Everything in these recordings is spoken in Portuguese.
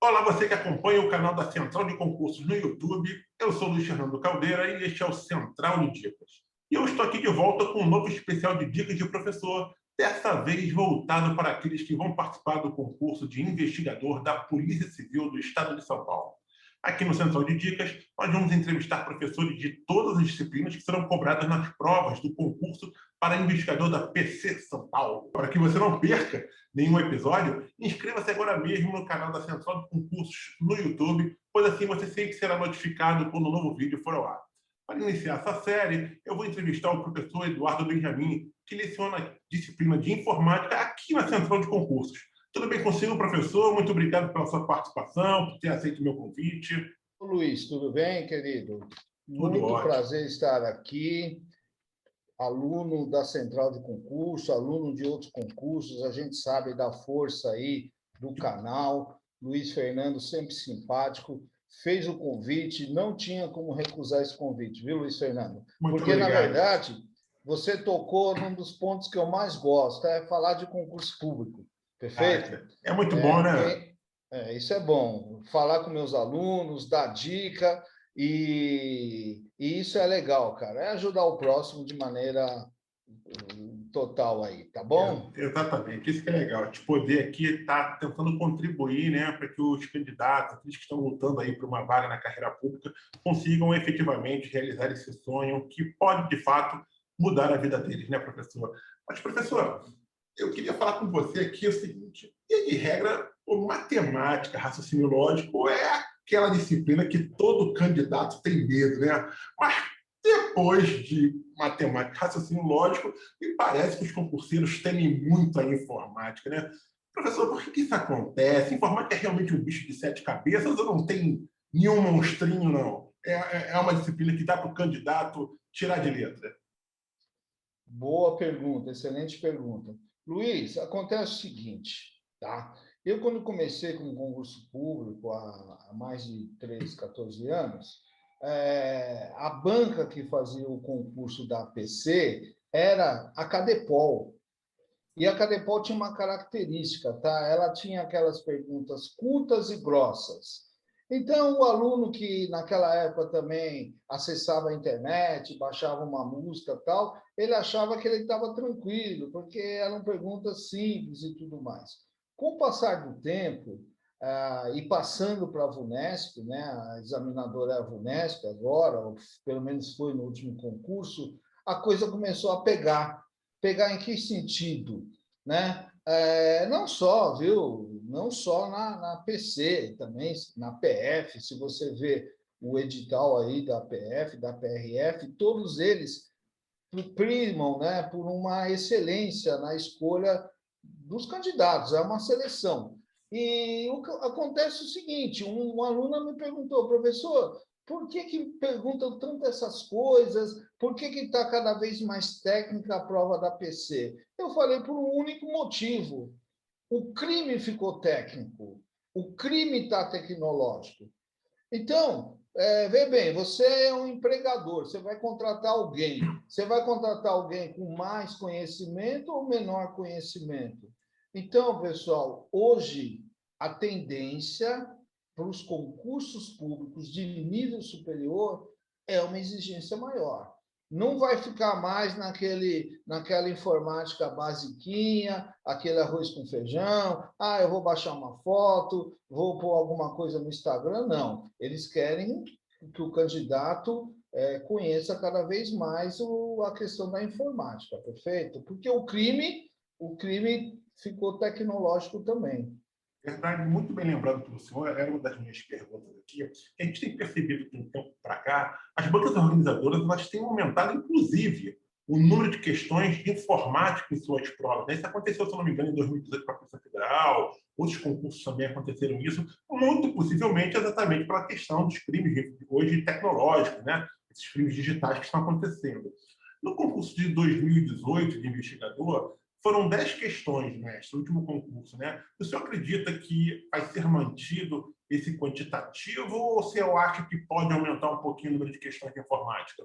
Olá, você que acompanha o canal da Central de Concursos no YouTube. Eu sou Luiz Fernando Caldeira e este é o Central de Dicas. E eu estou aqui de volta com um novo especial de Dicas de Professor, dessa vez voltado para aqueles que vão participar do concurso de investigador da Polícia Civil do Estado de São Paulo. Aqui no Central de Dicas, nós vamos entrevistar professores de todas as disciplinas que serão cobradas nas provas do concurso para investigador da PC São Paulo. Para que você não perca nenhum episódio, inscreva-se agora mesmo no canal da Central de Concursos no YouTube, pois assim você sempre será notificado quando um novo vídeo for ao ar. Para iniciar essa série, eu vou entrevistar o professor Eduardo Benjamin, que leciona a disciplina de informática aqui na Central de Concursos. Tudo bem consigo, professor? Muito obrigado pela sua participação, por ter aceito o meu convite. Luiz, tudo bem, querido? Tudo Muito ótimo. prazer estar aqui, aluno da Central de Concurso, aluno de outros concursos, a gente sabe da força aí do canal. Luiz Fernando, sempre simpático, fez o convite, não tinha como recusar esse convite, viu, Luiz Fernando? Muito Porque, obrigado. na verdade, você tocou num dos pontos que eu mais gosto, é falar de concurso público. Perfeito? É muito bom, né? Isso é bom. Falar com meus alunos, dar dica, e isso é legal, cara. É ajudar o próximo de maneira total aí, tá bom? Exatamente, isso que é legal, de poder aqui estar tentando contribuir, né, para que os candidatos, aqueles que estão lutando aí por uma vaga na carreira pública, consigam efetivamente realizar esse sonho que pode, de fato, mudar a vida deles, né, professor? Mas, professor, eu queria falar com você aqui o seguinte: e de regra, o matemática, raciocínio lógico é aquela disciplina que todo candidato tem medo, né? Mas depois de matemática, raciocínio lógico, me parece que os concurseiros temem muito a informática, né? Professor, por que isso acontece? Informática é realmente um bicho de sete cabeças ou não tem nenhum monstrinho, não? É uma disciplina que dá para o candidato tirar de letra. Boa pergunta, excelente pergunta. Luiz, acontece o seguinte, tá? Eu, quando comecei com o concurso público há mais de 13, 14 anos, a banca que fazia o concurso da PC era a Cadepol. E a Cadepol tinha uma característica, tá? Ela tinha aquelas perguntas curtas e grossas. Então, o aluno que naquela época também acessava a internet, baixava uma música e tal, ele achava que ele estava tranquilo, porque eram perguntas simples e tudo mais. Com o passar do tempo, e passando para a VUNESP, né, a examinadora é a VUNESP agora, ou pelo menos foi no último concurso, a coisa começou a pegar. Pegar em que sentido? Né? Não só, viu? Não só na PC, também na PF, se você vê o edital aí da PF, da PRF, todos eles primam, né, por uma excelência na escolha dos candidatos, é uma seleção. E acontece o seguinte, uma aluna me perguntou, professor, por que perguntam tanto essas coisas? Por que está cada vez mais técnica a prova da PC? Eu falei por um único motivo. O crime ficou técnico. O crime está tecnológico. Então, vê bem, você é um empregador, você vai contratar alguém. Você vai contratar alguém com mais conhecimento ou menor conhecimento? Então, pessoal, hoje a tendência para os concursos públicos de nível superior é uma exigência maior. Não vai ficar mais naquela informática basiquinha, aquele arroz com feijão, eu vou baixar uma foto, vou pôr alguma coisa no Instagram. Não, eles querem que o candidato conheça cada vez mais a questão da informática, perfeito? Porque o crime ficou tecnológico também. Verdade, muito bem lembrado pelo senhor, era uma das minhas perguntas aqui. A gente tem percebido que, de um tempo para cá, as bancas organizadoras elas têm aumentado, inclusive, o número de questões de informática em suas provas. Isso aconteceu, se não me engano, em 2018 para a Polícia Federal, outros concursos também aconteceram isso, muito possivelmente exatamente pela questão dos crimes hoje tecnológicos, né? Esses crimes digitais que estão acontecendo. No concurso de 2018 de investigador, foram 10 questões, mestre, no último concurso, né? O senhor acredita que vai ser mantido esse quantitativo ou o senhor acha que pode aumentar um pouquinho o número de questões de informática?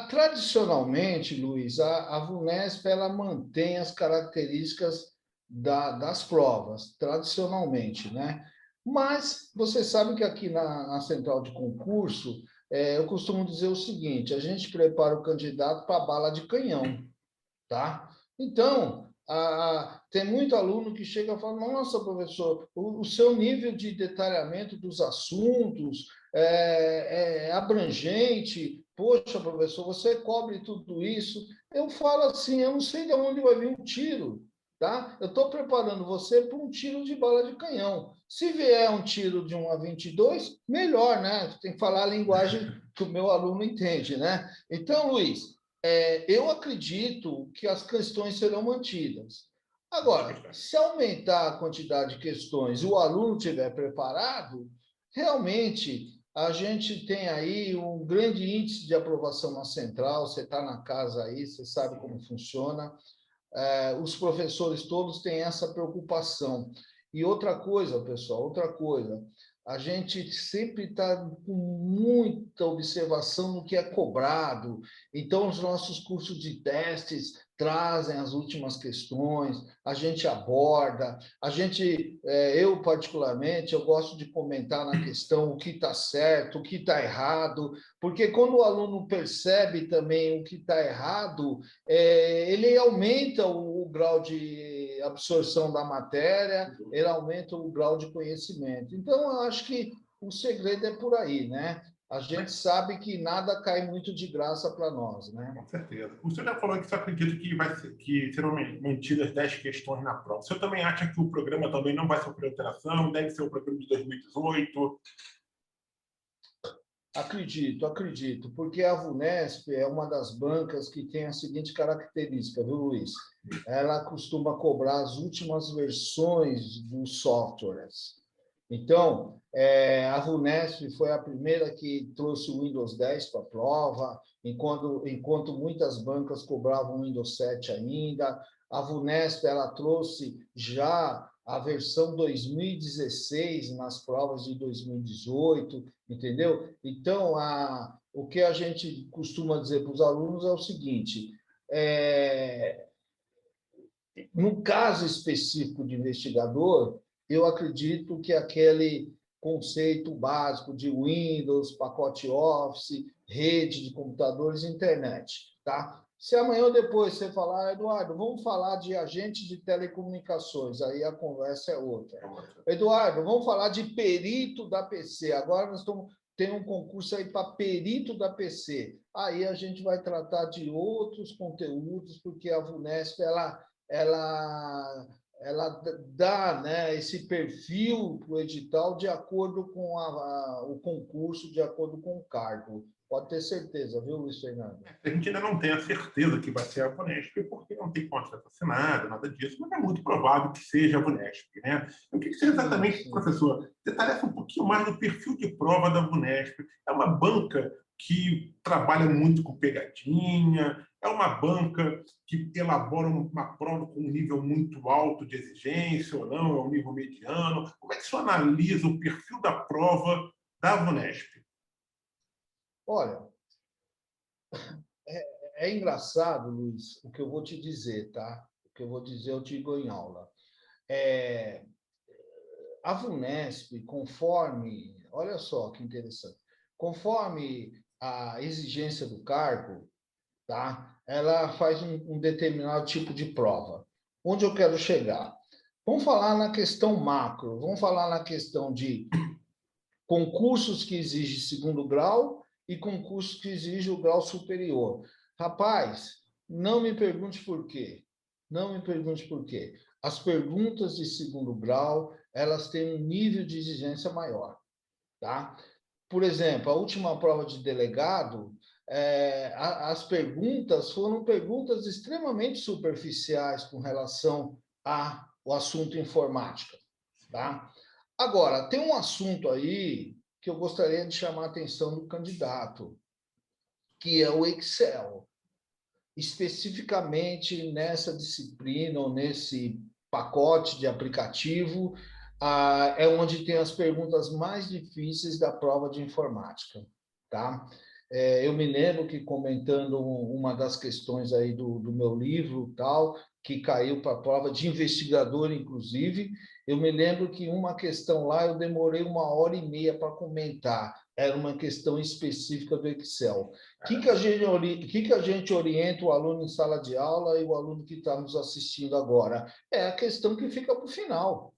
Tradicionalmente, Luiz, a VUNESP ela mantém as características das provas, tradicionalmente, né? Mas você sabe que aqui na central de concurso, eu costumo dizer o seguinte: a gente prepara o candidato para bala de canhão, tá? Então, tem muito aluno que chega e fala: nossa, professor, o seu nível de detalhamento dos assuntos é abrangente. Poxa, professor, você cobre tudo isso. Eu falo assim: eu não sei de onde vai vir um tiro, tá? Eu estou preparando você para um tiro de bala de canhão. Se vier um tiro de 1,22, melhor, né? Tem que falar a linguagem que o meu aluno entende, né? Então, Luiz, eu acredito que as questões serão mantidas. Agora, se aumentar a quantidade de questões e o aluno estiver preparado, realmente a gente tem aí um grande índice de aprovação na central. Você está na casa aí, você sabe como funciona. Os professores todos têm essa preocupação. E outra coisa, pessoal, outra coisa, a gente sempre está com muita observação no que é cobrado. Então, os nossos cursos de testes trazem as últimas questões, a gente aborda, eu particularmente, eu gosto de comentar na questão o que está certo, o que está errado, porque quando o aluno percebe também o que está errado, ele aumenta o grau de absorção da matéria, ele aumenta o grau de conhecimento. Então, eu acho que o segredo é por aí, né? A gente sabe que nada cai muito de graça para nós, né? Com certeza. O senhor já falou que você acredita que serão mantidas 10 questões na prova. O senhor também acha que o programa também não vai sofrer alteração? Deve ser o programa de 2018? Acredito, porque a VUNESP é uma das bancas que tem a seguinte característica, viu, Luiz? Ela costuma cobrar as últimas versões dos softwares. Então, a VUNESP foi a primeira que trouxe o Windows 10 para a prova, enquanto muitas bancas cobravam o Windows 7 ainda. A VUNESP ela trouxe já a versão 2016 nas provas de 2018, entendeu? Então, o que a gente costuma dizer para os alunos é o seguinte: no caso específico de investigador, eu acredito que aquele conceito básico de Windows, pacote Office, rede de computadores, internet, tá? Se amanhã ou depois você falar: Eduardo, vamos falar de agente de telecomunicações, aí a conversa é outra. Eduardo, vamos falar de perito da PC. Agora nós tem um concurso aí para perito da PC. Aí a gente vai tratar de outros conteúdos, porque a VUNESP ela, ela dá, né, esse perfil para o edital de acordo com o concurso, de acordo com o cargo. Pode ter certeza, viu, Luiz Fernando? A gente ainda não tem a certeza que vai ser a VUNESP, porque não tem contrato assinado, nada disso, mas é muito provável que seja a VUNESP, né? Eu queria que você exatamente, professor, detalhasse um pouquinho mais do perfil de prova da VUNESP. É uma banca que trabalha muito com pegadinha, é uma banca que elabora uma prova com um nível muito alto de exigência ou não, é um nível mediano. Como é que você analisa o perfil da prova da VUNESP? Olha, é engraçado, Luiz, o que eu vou te dizer, tá? O que eu vou dizer, eu te digo em aula. A VUNESP, conforme, olha só que interessante, conforme a exigência do cargo, tá? Ela faz um determinado tipo de prova. Onde eu quero chegar? Vamos falar na questão macro, vamos falar na questão de concursos que exigem segundo grau e concursos que exigem o grau superior. Rapaz, não me pergunte por quê. Não me pergunte por quê. As perguntas de segundo grau, elas têm um nível de exigência maior, tá? Por exemplo, a última prova de delegado, as perguntas foram perguntas extremamente superficiais com relação ao assunto informática, tá? Agora, tem um assunto aí que eu gostaria de chamar a atenção do candidato, que é o Excel. Especificamente nessa disciplina ou nesse pacote de aplicativo, é onde tem as perguntas mais difíceis da prova de informática, tá? Eu me lembro que comentando uma das questões aí do meu livro, tal, que caiu para a prova de investigador, inclusive, eu me lembro que uma questão lá eu demorei 1h30 para comentar. Era uma questão específica do Excel. O que a gente orienta o aluno em sala de aula e o aluno que está nos assistindo agora? É a questão que fica para o final.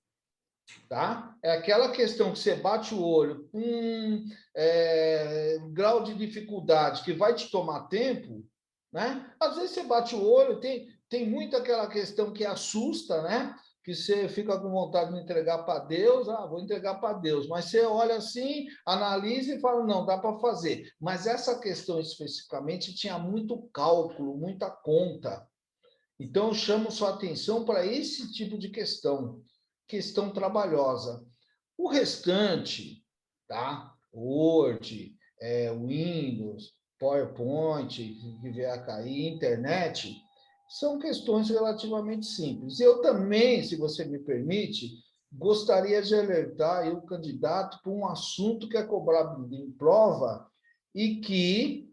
Tá? É aquela questão que você bate o olho, grau de dificuldade que vai te tomar tempo, né? Às vezes você bate o olho, tem muito aquela questão que assusta, né? Que você fica com vontade de entregar para Deus, vou entregar para Deus, mas você olha assim, analisa e fala, não, dá para fazer. Mas essa questão especificamente tinha muito cálculo, muita conta. Então, eu chamo sua atenção para esse tipo de questão trabalhosa. O restante, tá? Word, Windows, PowerPoint, que vier a cair, internet, são questões relativamente simples. Eu também, se você me permite, gostaria de alertar o candidato para um assunto que é cobrado em prova e que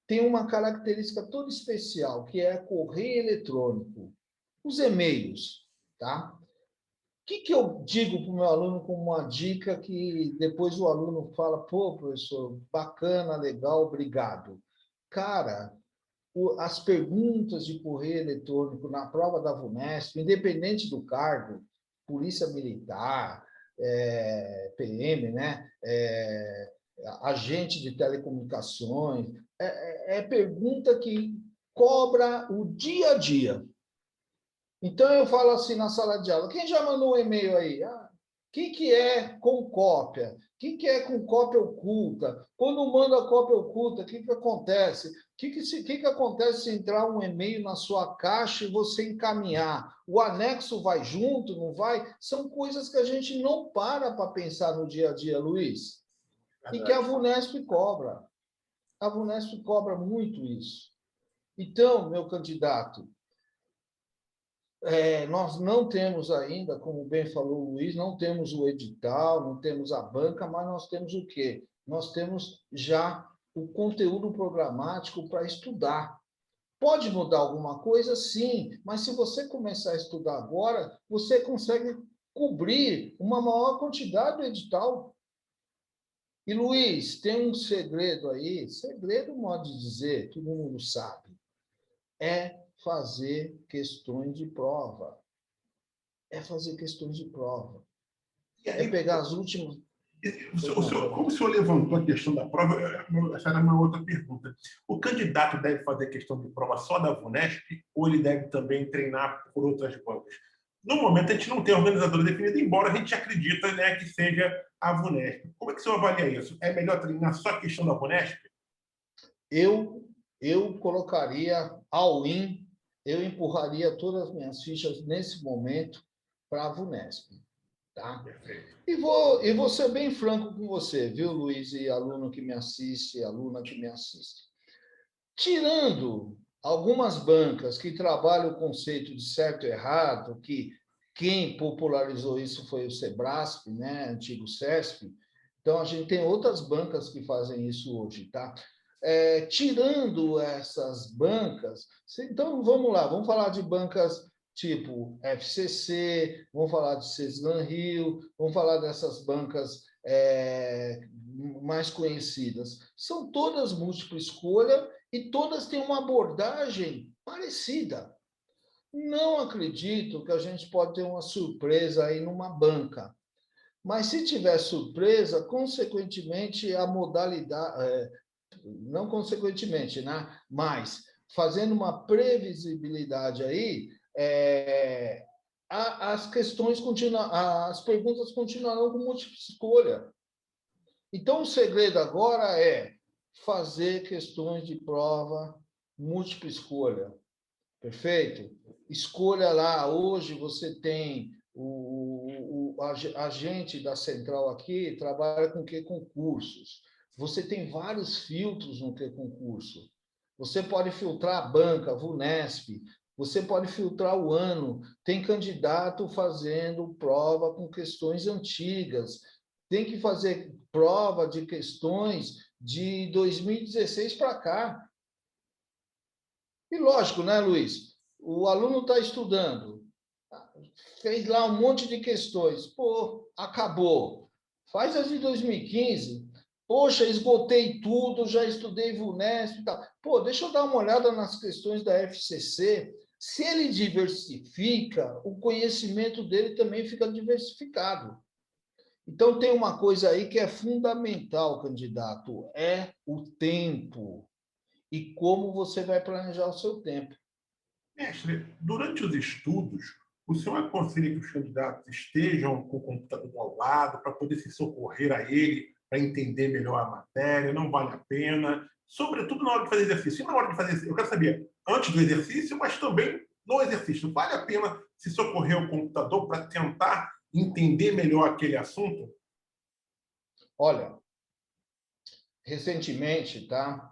tem uma característica toda especial, que é correio eletrônico. Os e-mails, tá? O que eu digo para o meu aluno como uma dica que depois o aluno fala, pô, professor, bacana, legal, obrigado. Cara, as perguntas de correio eletrônico na prova da VUNESP, independente do cargo, Polícia Militar, PM, né? Agente de telecomunicações, pergunta que cobra o dia a dia. Então, eu falo assim na sala de aula, quem já mandou um e-mail aí? O que é com cópia? O que é com cópia oculta? Quando manda cópia oculta, o que acontece? O que acontece se entrar um e-mail na sua caixa e você encaminhar? O anexo vai junto, não vai? São coisas que a gente não para pensar no dia a dia, Luiz. E que a VUNESP cobra. A VUNESP cobra muito isso. Então, meu candidato, nós não temos ainda, como bem falou o Luiz, não temos o edital, não temos a banca, mas nós temos o quê? Nós temos já o conteúdo programático para estudar. Pode mudar alguma coisa? Sim, mas se você começar a estudar agora, você consegue cobrir uma maior quantidade do edital. E, Luiz, tem um segredo aí, segredo, modo de dizer, todo mundo sabe, é fazer questões de prova. É fazer questões de prova. É pegar as últimas... Como o senhor levantou a questão da prova, essa era uma outra pergunta. O candidato deve fazer questão de prova só da VUNESP ou ele deve também treinar por outras bancas? No momento, a gente não tem organizadora definida, embora a gente acredita, né, que seja a VUNESP. Como é que o senhor avalia isso? É melhor treinar só a questão da VUNESP? Eu colocaria all-in, eu empurraria todas as minhas fichas nesse momento para a VUNESP. Tá? E vou ser bem franco com você, viu, Luiz, e aluno que me assiste, aluna que me assiste. Tirando algumas bancas que trabalham o conceito de certo e errado, que quem popularizou isso foi o Sebrasp, né, antigo CESP, então a gente tem outras bancas que fazem isso hoje, tá? Tirando essas bancas, então vamos lá, vamos falar de bancas tipo FCC, vamos falar de Ceslan Rio, vamos falar dessas bancas mais conhecidas. São todas múltipla escolha e todas têm uma abordagem parecida. Não acredito que a gente pode ter uma surpresa aí numa banca. Mas se tiver surpresa, consequentemente, a modalidade... não consequentemente, né? Mas fazendo uma previsibilidade aí, as perguntas continuarão com múltipla escolha. Então, o segredo agora é fazer questões de prova múltipla escolha. Perfeito? Escolha lá. Hoje você tem o agente da central aqui, trabalha com que concursos. Você tem vários filtros no que concurso. Você pode filtrar a banca, a VUNESP, você pode filtrar o ano. Tem candidato fazendo prova com questões antigas. Tem que fazer prova de questões de 2016 para cá. E lógico, né, Luiz? O aluno está estudando, fez lá um monte de questões. Pô, acabou. Faz as de 2015. Poxa, esgotei tudo, já estudei VUNESP e tal. Pô, deixa eu dar uma olhada nas questões da FCC. Se ele diversifica, o conhecimento dele também fica diversificado. Então, tem uma coisa aí que é fundamental, candidato, é o tempo. E como você vai planejar o seu tempo. Mestre, durante os estudos, o senhor aconselha que os candidatos estejam com o computador ao lado para poder se socorrer a ele, para entender melhor a matéria, não vale a pena, sobretudo na hora de fazer exercício. E na hora de fazer exercício, eu quero saber, antes do exercício, mas também no exercício, vale a pena se socorrer ao computador para tentar entender melhor aquele assunto? Olha, recentemente, tá?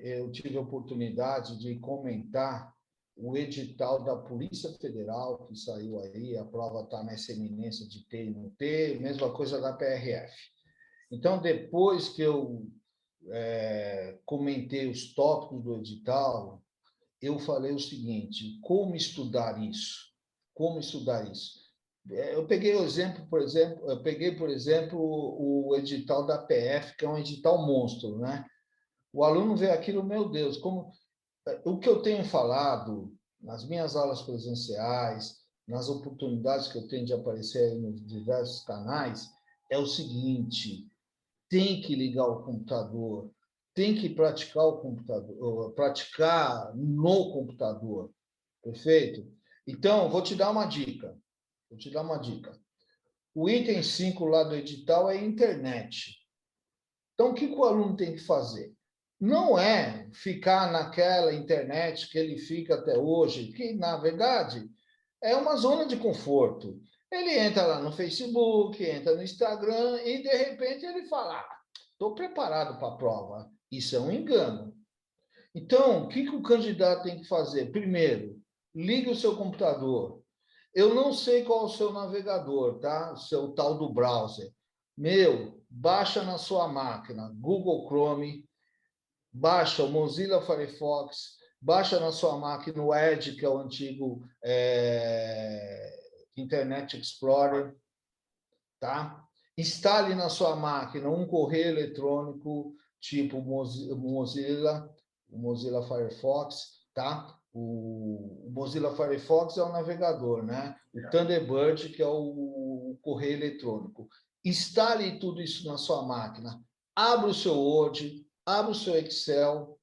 Eu tive a oportunidade de comentar o edital da Polícia Federal, que saiu aí, a prova está nessa eminência de ter e não ter, mesma coisa da PRF. Então, depois que eu comentei os tópicos do edital, eu falei o seguinte: como estudar isso? Como estudar isso? Eu peguei por exemplo, o edital da PF, que é um edital monstro, né? O aluno vê aquilo, meu Deus, como o que eu tenho falado nas minhas aulas presenciais, nas oportunidades que eu tenho de aparecer aí nos diversos canais, é o seguinte: tem que ligar o computador, tem que praticar o computador, praticar no computador, perfeito? Então, vou te dar uma dica. Vou te dar uma dica. O item 5 lá do edital é internet. Então, o que o aluno tem que fazer? Não é ficar naquela internet que ele fica até hoje, que, na verdade, é uma zona de conforto. Ele entra lá no Facebook, entra no Instagram e, de repente, ele fala: estou preparado para a prova. Isso é um engano. Então, o que o candidato tem que fazer? Primeiro, ligue o seu computador. Eu não sei qual é o seu navegador, tá? O seu tal do browser. Meu, baixa na sua máquina Google Chrome, baixa o Mozilla Firefox, baixa na sua máquina o Edge, que é o antigo Internet Explorer, tá? Instale na sua máquina um correio eletrônico tipo Mozilla, o Mozilla Firefox, tá? O Mozilla Firefox é o navegador, né? O Thunderbird, que é o correio eletrônico. Instale tudo isso na sua máquina. Abra o seu Word, abra o seu Excel.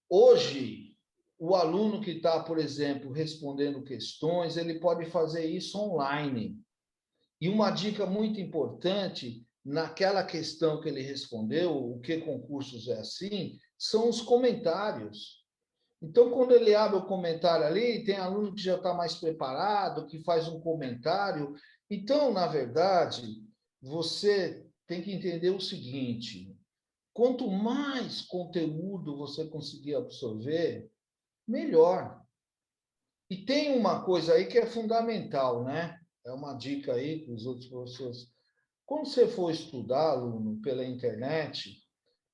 Hoje, o aluno que está, por exemplo, respondendo questões, ele pode fazer isso online. E uma dica muito importante naquela questão que ele respondeu, o que concursos é assim, são os comentários. Então, quando ele abre o comentário ali, tem aluno que já está mais preparado, que faz um comentário. Então, na verdade, você tem que entender o seguinte: quanto mais conteúdo você conseguir absorver, melhor. E tem uma coisa aí que é fundamental, né? É uma dica aí para os outros professores. Quando você for estudar, aluno, pela internet,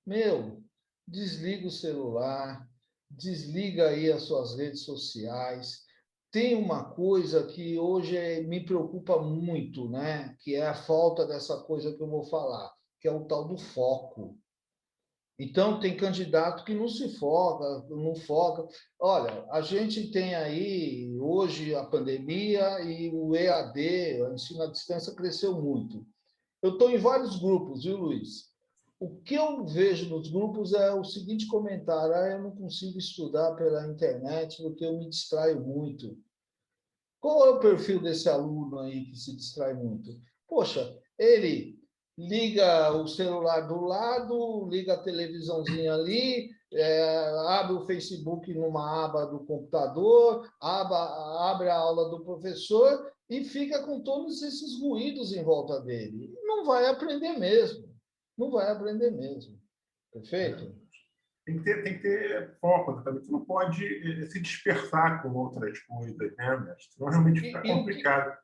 meu, desliga o celular, desliga aí as suas redes sociais. Tem uma coisa que hoje me preocupa muito, né? Que é a falta dessa coisa que eu vou falar, que é o tal do foco. Então, tem candidato que não se foca, não foca. Olha, a gente tem aí, hoje, a pandemia e o EAD, o ensino à distância, cresceu muito. Eu estou em vários grupos, viu, Luiz? O que eu vejo nos grupos é o seguinte comentário: eu não consigo estudar pela internet porque eu me distraio muito. Qual é o perfil desse aluno aí que se distrai muito? Poxa, ele liga o celular do lado, liga a televisãozinha ali, abre o Facebook numa aba do computador, abre a aula do professor e fica com todos esses ruídos em volta dele. Não vai aprender mesmo. Não vai aprender mesmo. Perfeito? Tem que ter foco, também. Você não pode se dispersar com outras coisas, né, mestre? Senão realmente fica E o que, complicado.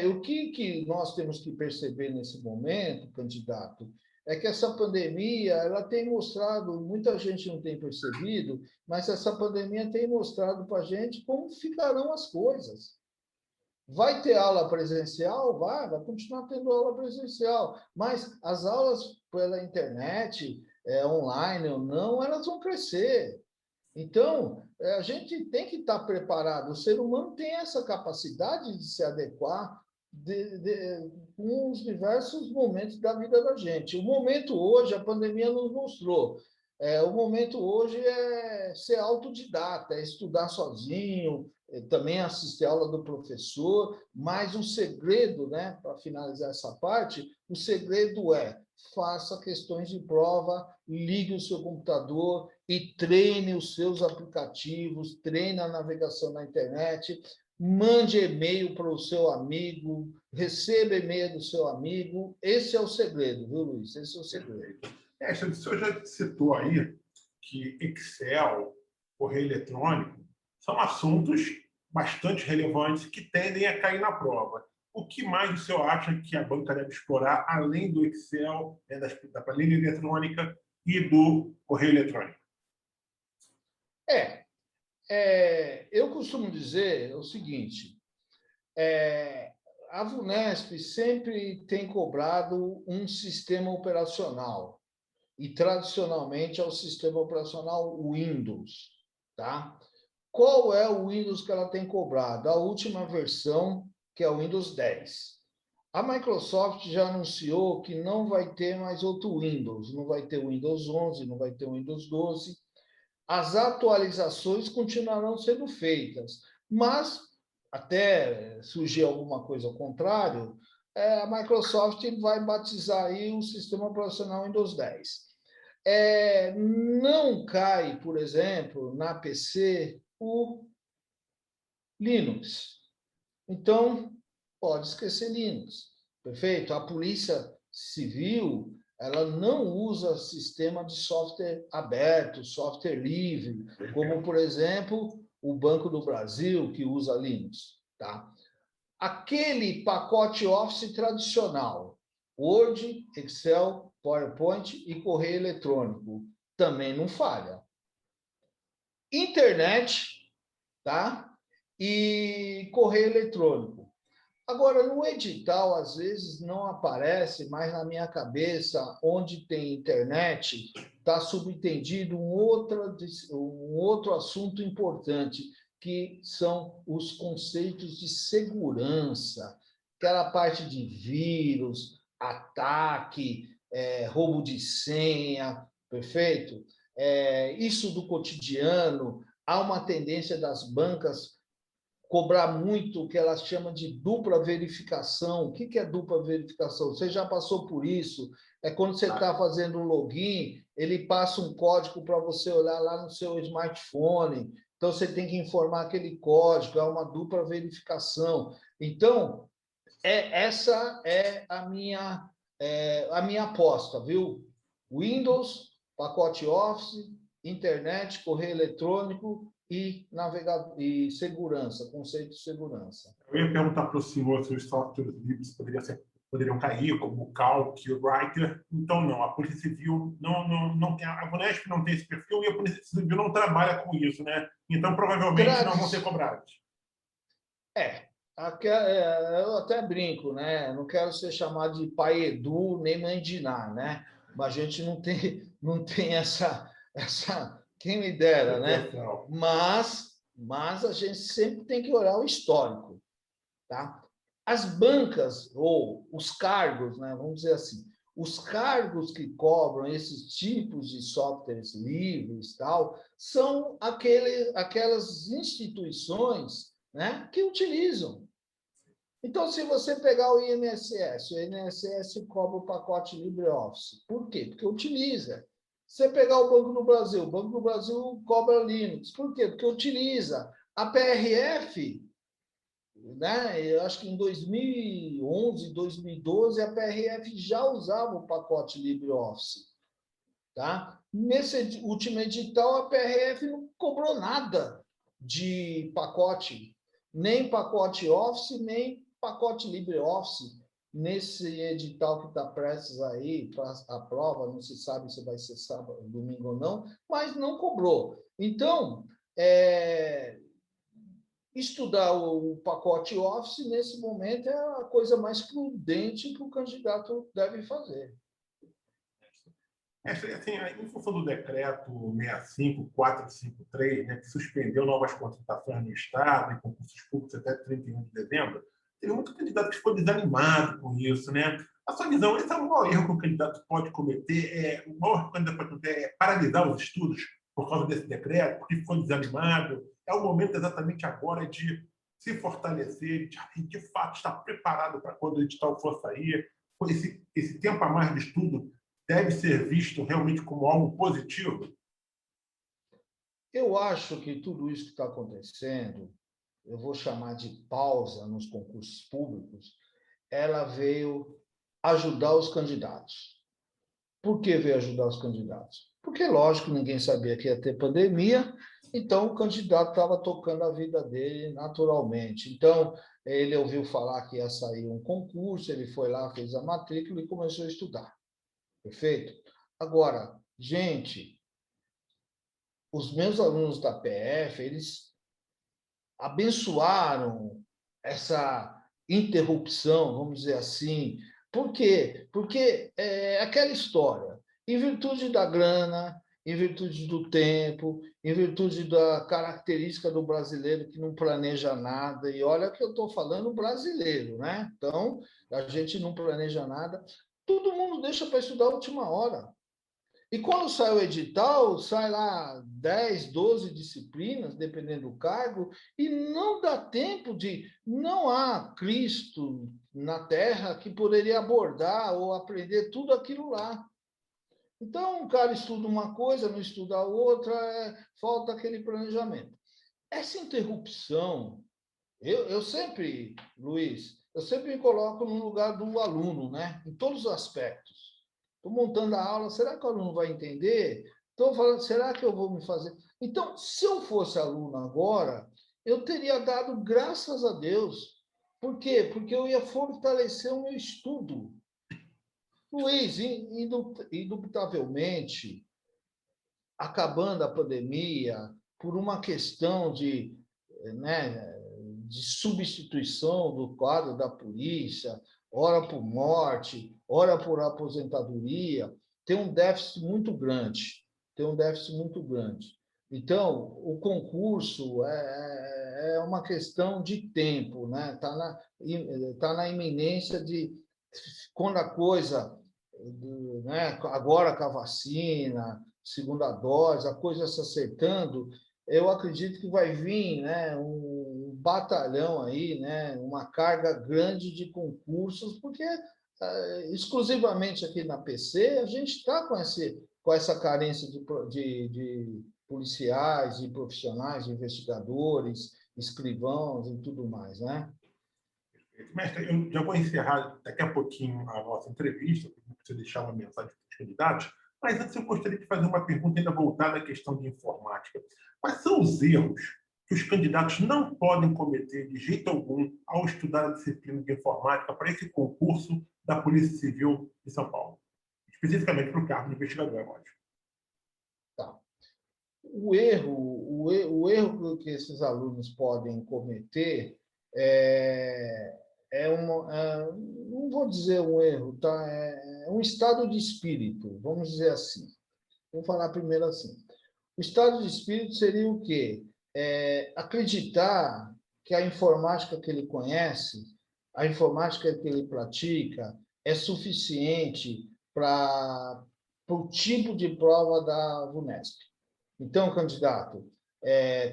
O que nós temos que perceber nesse momento, candidato, é que essa pandemia ela tem mostrado, muita gente não tem percebido, mas essa pandemia tem mostrado para a gente como ficarão as coisas. Vai ter aula presencial? Vai continuar tendo aula presencial, mas as aulas pela internet, online ou não, elas vão crescer. Então, a gente tem que estar preparado. O ser humano tem essa capacidade de se adequar com os diversos momentos da vida da gente. O momento hoje, a pandemia nos mostrou. O momento hoje é ser autodidata, é estudar sozinho, também assistir a aula do professor, mas o segredo, né, para finalizar essa parte, o segredo faça questões de prova, ligue o seu computador e treine os seus aplicativos, treine a navegação na internet, mande e-mail para o seu amigo, receba e-mail do seu amigo. Esse é o segredo, viu, Luiz? Esse é o segredo. O senhor já citou aí que Excel, correio eletrônico, são assuntos bastante relevantes que tendem a cair na prova. O que mais o senhor acha que a banca deve explorar, além do Excel, da planilha eletrônica e do correio eletrônico? Eu costumo dizer o seguinte, a VUNESP sempre tem cobrado um sistema operacional, e tradicionalmente é o sistema operacional Windows, tá? Qual é o Windows que ela tem cobrado? A última versão, que é o Windows 10. A Microsoft já anunciou que não vai ter mais outro Windows, não vai ter o Windows 11, não vai ter o Windows 12. As atualizações continuarão sendo feitas, mas até surgir alguma coisa ao contrário, a Microsoft vai batizar aí o sistema operacional Windows 10. Não cai, por exemplo, na PC o Linux. Então, pode esquecer Linux. Perfeito? A Polícia Civil, ela não usa sistema de software aberto, software livre, como, por exemplo, o Banco do Brasil, que usa Linux. Tá? Aquele pacote Office tradicional, Word, Excel, PowerPoint e correio eletrônico, também não falha. Internet, tá? E correio eletrônico. Agora, no edital, às vezes, não aparece, mas na minha cabeça, onde tem internet, está subentendido um outro assunto importante, que são os conceitos de segurança, aquela parte de vírus, ataque, roubo de senha, perfeito? Isso do cotidiano, há uma tendência das bancas cobrar muito o que elas chamam de dupla verificação. O que é dupla verificação? Você já passou por isso? É quando você está fazendo um login, ele passa um código para você olhar lá no seu smartphone. Então, você tem que informar aquele código, é uma dupla verificação. Então, essa é a minha aposta, viu? Windows, pacote Office, internet, correio eletrônico e navegador e segurança, conceito de segurança. Eu ia perguntar para o senhor se os softwares livres poderiam cair, como o Calc e o Writer. Então, não. A Polícia Civil não tem, a VUNESP não tem esse perfil e a Polícia Civil não trabalha com isso, né? Então, provavelmente, não vão ser cobrados. Eu até brinco, né? Não quero ser chamado de pai Edu nem mãe Diná, né? Mas a gente não tem essa quem me dera, né? Mas a gente sempre tem que olhar o histórico, tá? As bancas ou os cargos, né? Vamos dizer assim, os cargos que cobram esses tipos de softwares livres, tal, são aquelas instituições, né, que utilizam. Então, se você pegar o INSS cobra o pacote LibreOffice. Por quê? Porque utiliza. Se você pegar o Banco do Brasil cobra Linux. Por quê? Porque utiliza. A PRF, né, eu acho que em 2011, 2012, a PRF já usava o pacote LibreOffice. Tá? Nesse último edital, a PRF não cobrou nada de pacote, nem pacote Office, nem pacote LibreOffice, nesse edital que está prestes aí para a prova, não se sabe se vai ser sábado, domingo ou não, mas não cobrou. Então, estudar o pacote Office, nesse momento, é a coisa mais prudente que o candidato deve fazer. Assim, em função do decreto 65453, né, que suspendeu novas contratações no Estado e concursos públicos até 31 de dezembro, teve muito candidato que ficou desanimado com isso, né? A sua visão, esse é o maior erro que o candidato pode cometer? O maior erro que o candidato pode cometer é paralisar os estudos por causa desse decreto, porque ficou desanimado? É o momento exatamente agora de se fortalecer, de fato estar preparado para quando o edital for sair? Esse tempo a mais de estudo deve ser visto realmente como algo positivo? Eu acho que tudo isso que está acontecendo, eu vou chamar de pausa nos concursos públicos, ela veio ajudar os candidatos. Por que veio ajudar os candidatos? Porque, lógico, ninguém sabia que ia ter pandemia, então o candidato estava tocando a vida dele naturalmente. Então, ele ouviu falar que ia sair um concurso, ele foi lá, fez a matrícula e começou a estudar. Perfeito? Agora, gente, os meus alunos da PF, eles abençoaram essa interrupção, vamos dizer assim. Por quê? Porque é aquela história, em virtude da grana, em virtude do tempo, em virtude da característica do brasileiro que não planeja nada, e olha que eu estou falando brasileiro, né? Então, a gente não planeja nada, todo mundo deixa para estudar a última hora. E quando sai o edital, sai lá 10, 12 disciplinas, dependendo do cargo, e não dá tempo de. Não há Cristo na Terra que poderia abordar ou aprender tudo aquilo lá. Então, o cara estuda uma coisa, não estuda a outra, falta aquele planejamento. Essa interrupção, eu sempre, Luiz, eu sempre me coloco no lugar do aluno, né? Em todos os aspectos. Estou montando a aula, será que o aluno vai entender? Estou falando, será que eu vou me fazer? Então, se eu fosse aluno agora, eu teria dado graças a Deus. Por quê? Porque eu ia fortalecer o meu estudo. Luiz, indubitavelmente, acabando a pandemia, por uma questão né, de substituição do quadro da polícia, ora por morte, ora por aposentadoria, tem um déficit muito grande. Tem um déficit muito grande. Então, o concurso é uma questão de tempo, né? Tá na iminência de quando a coisa, né, agora com a vacina, segunda dose, a coisa se acertando, eu acredito que vai vir, né, um batalhão aí, né, uma carga grande de concursos, porque exclusivamente aqui na PC a gente está com essa carência de policiais, de profissionais, de investigadores, escrivãos e tudo mais, né? Mestre, eu já vou encerrar daqui a pouquinho a nossa entrevista, para você deixar uma mensagem para os candidatos, mas antes eu gostaria de fazer uma pergunta ainda voltada à questão de informática. Quais são os erros que os candidatos não podem cometer de jeito algum ao estudar a disciplina de informática para esse concurso da Polícia Civil de São Paulo? Especificamente para o cargo de investigador, é lógico. Tá. O erro que esses alunos podem cometer não vou dizer um erro, tá? É um estado de espírito, vamos dizer assim. Vou falar primeiro assim. O estado de espírito seria o quê? Acreditar que a informática que ele conhece, a informática que ele pratica, é suficiente para o tipo de prova da VUNESP. Então, candidato,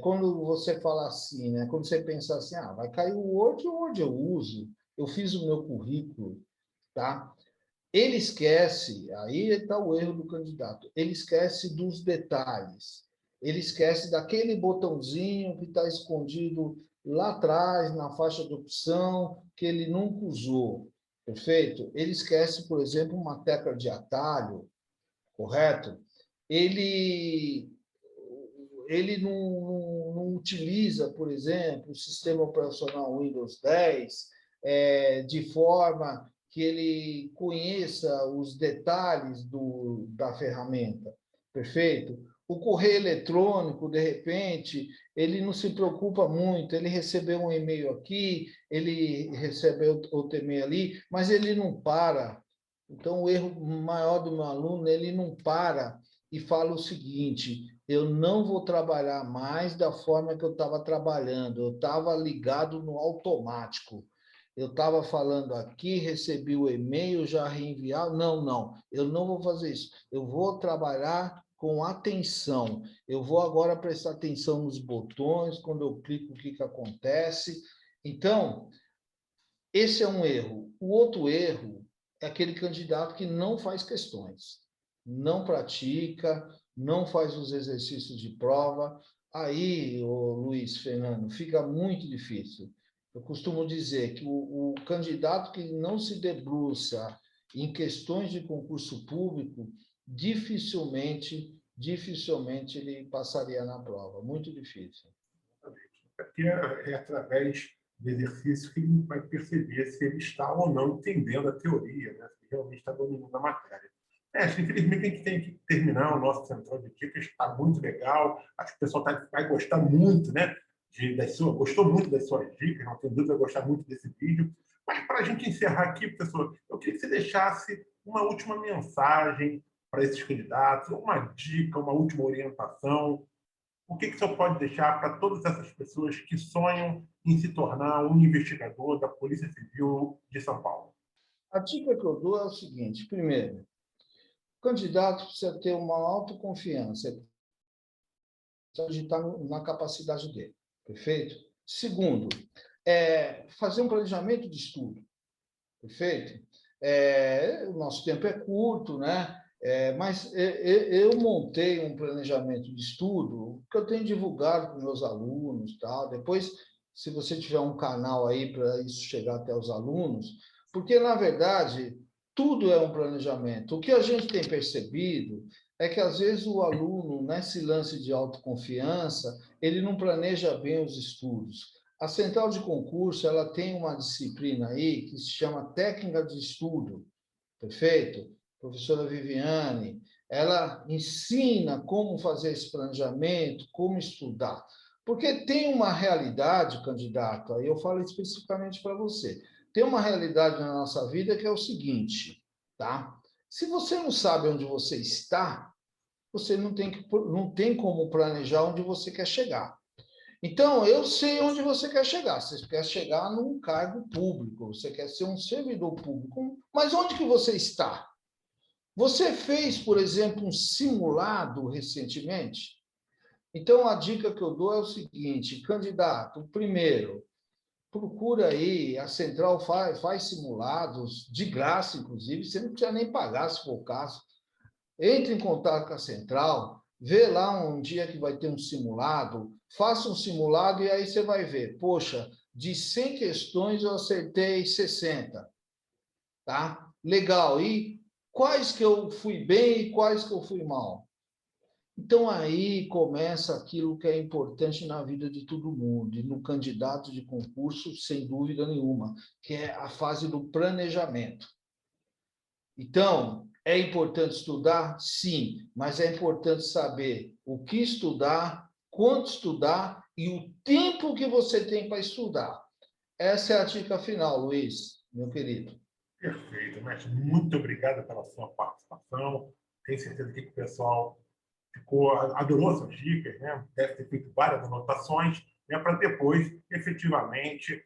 quando você fala assim, né, quando você pensa assim, vai cair o Word eu uso, eu fiz o meu currículo, tá? Ele esquece, aí está o erro do candidato, ele esquece dos detalhes, ele esquece daquele botãozinho que está escondido lá atrás, na faixa de opção, que ele nunca usou, perfeito? Ele esquece, por exemplo, uma tecla de atalho, correto? Ele não utiliza, por exemplo, o sistema operacional Windows 10, de forma que ele conheça os detalhes da ferramenta, perfeito? O correio eletrônico, de repente, ele não se preocupa muito, ele recebeu um e-mail aqui, ele recebeu outro e-mail ali, mas ele não para. Então, o erro maior do meu aluno, ele não para e fala o seguinte: eu não vou trabalhar mais da forma que eu estava trabalhando, eu estava ligado no automático. Eu estava falando aqui, recebi o e-mail, já reenviar. Não, eu não vou fazer isso. Eu vou trabalhar com atenção. Eu vou agora prestar atenção nos botões, quando eu clico, o que acontece. Então, esse é um erro. O outro erro é aquele candidato que não faz questões, não pratica, não faz os exercícios de prova. Aí, Luiz Fernando, fica muito difícil. Eu costumo dizer que o candidato que não se debruça em questões de concurso público, dificilmente ele passaria na prova. Muito difícil. Porque é através do exercício que ele vai perceber se ele está ou não entendendo a teoria, né? Se realmente está dominando a matéria. Infelizmente, a gente tem que terminar o nosso central de dicas, está muito legal. Acho que o pessoal vai gostar muito, né? Gostou muito das suas dicas, não tem dúvida, vai gostar muito desse vídeo. Mas para a gente encerrar aqui, professor, eu queria que você deixasse uma última mensagem para esses candidatos, uma dica, uma última orientação. O que o senhor pode deixar para todas essas pessoas que sonham em se tornar um investigador da Polícia Civil de São Paulo? A dica que eu dou é o seguinte: primeiro, o candidato precisa ter uma autoconfiança, precisa estar na capacidade dele, perfeito? Segundo, fazer um planejamento de estudo, perfeito? O nosso tempo é curto, né? Mas eu montei um planejamento de estudo que eu tenho divulgado para meus alunos, tal. Depois, se você tiver um canal aí para isso chegar até os alunos, porque na verdade tudo é um planejamento. O que a gente tem percebido é que às vezes o aluno, nesse lance de autoconfiança, ele não planeja bem os estudos. A central de concurso, ela tem uma disciplina aí que se chama técnica de estudo, perfeito? Professora Viviane, ela ensina como fazer esse planejamento, como estudar. Porque tem uma realidade, candidato, aí eu falo especificamente para você, tem uma realidade na nossa vida que é o seguinte, tá? Se você não sabe onde você está, você não tem como planejar onde você quer chegar. Então, eu sei onde você quer chegar. Você quer chegar num cargo público, você quer ser um servidor público. Mas onde que você está? Você fez, por exemplo, um simulado recentemente? Então, a dica que eu dou é o seguinte, candidato, primeiro, procura aí, a Central faz simulados, de graça, inclusive, você não precisa nem pagar, se for o caso. Entre em contato com a Central, vê lá um dia que vai ter um simulado, faça um simulado e aí você vai ver, poxa, de 100 questões eu acertei 60, tá? Legal, e quais que eu fui bem e quais que eu fui mal? Então, aí começa aquilo que é importante na vida de todo mundo, e no candidato de concurso, sem dúvida nenhuma, que é a fase do planejamento. Então, é importante estudar? Sim, mas é importante saber o que estudar, quanto estudar e o tempo que você tem para estudar. Essa é a dica final, Luiz, meu querido. Perfeito, mestre. Muito obrigado pela sua participação. Tenho certeza que o pessoal adorou suas dicas, né? Deve ter feito várias anotações, né? Para depois, efetivamente,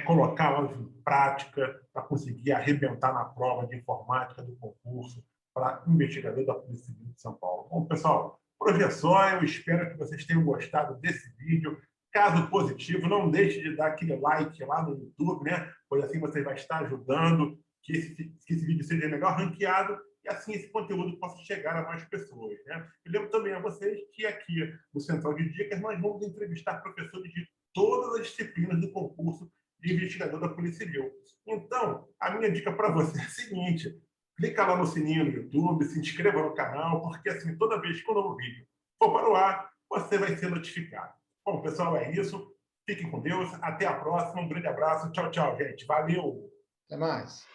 colocá-las em prática para conseguir arrebentar na prova de informática do concurso para investigador da Polícia Civil de São Paulo. Bom, pessoal, por hoje é só. Eu espero que vocês tenham gostado desse vídeo. Caso positivo, não deixe de dar aquele like lá no YouTube, né? Pois assim você vai estar ajudando que esse vídeo seja melhor ranqueado e assim esse conteúdo possa chegar a mais pessoas, né? E lembro também a vocês que aqui no Central de Dicas nós vamos entrevistar professores de todas as disciplinas do concurso de investigador da Polícia Civil. Então, a minha dica para você é a seguinte: clica lá no sininho no YouTube, se inscreva no canal, porque assim, toda vez que um novo vídeo for para o ar, você vai ser notificado. Bom, pessoal, é isso. Fiquem com Deus. Até a próxima. Um grande abraço. Tchau, tchau, gente. Valeu! Até mais.